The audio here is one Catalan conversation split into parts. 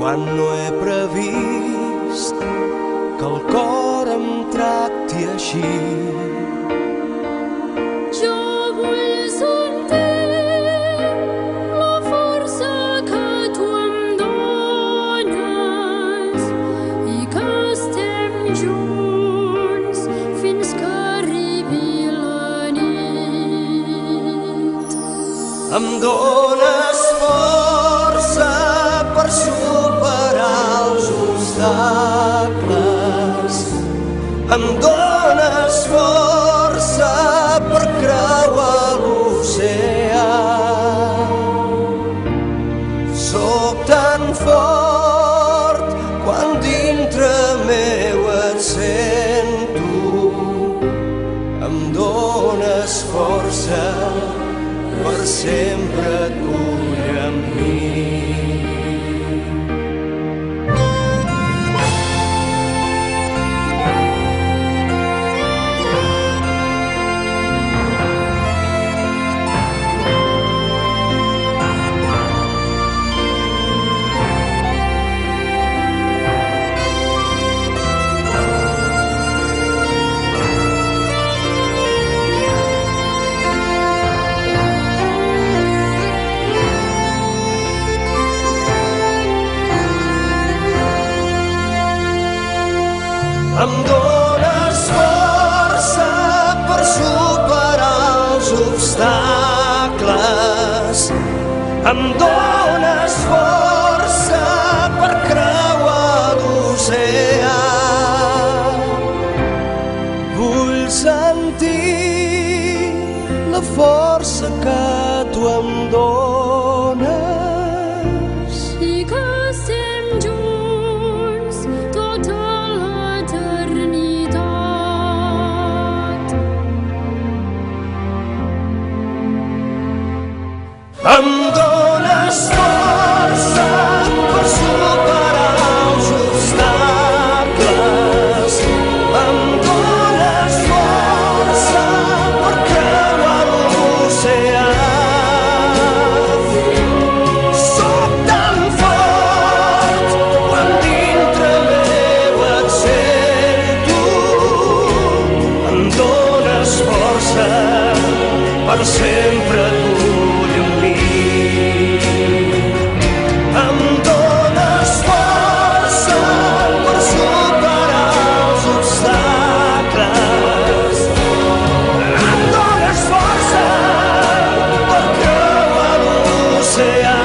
quan no he previst que el cor em tracti així. Jo vull sentir la força que tu em dones i que estem junts fins que arribi la nit. Em dones força per superar els obstacles. Em dones força per creuar l'oceà. Soc tan fort quan dintre meu et sento. Em dones força per sempre et vull amb mi. Em dones força per superar els obstacles. Em dones força per creuar l'oceà. Vull sentir la força que tu em dones i que estem junts tota l'eternitat. Em dones força per superar els obstacles. Em dones força per creuar l'oceà. Soc tan fort quan dintre meu et sento. Em dones força per sempre et vull amb mi. Em dones força per superar els obstacles. Em dones força per creuar l'oceà.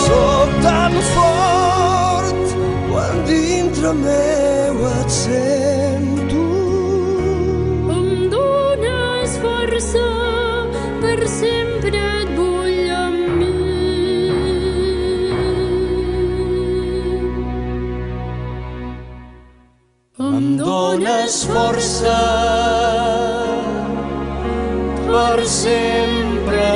Soc tan fort quan dintre meu et sento. Em dones força, per sempre et vull amb mi. Em dones força per sempre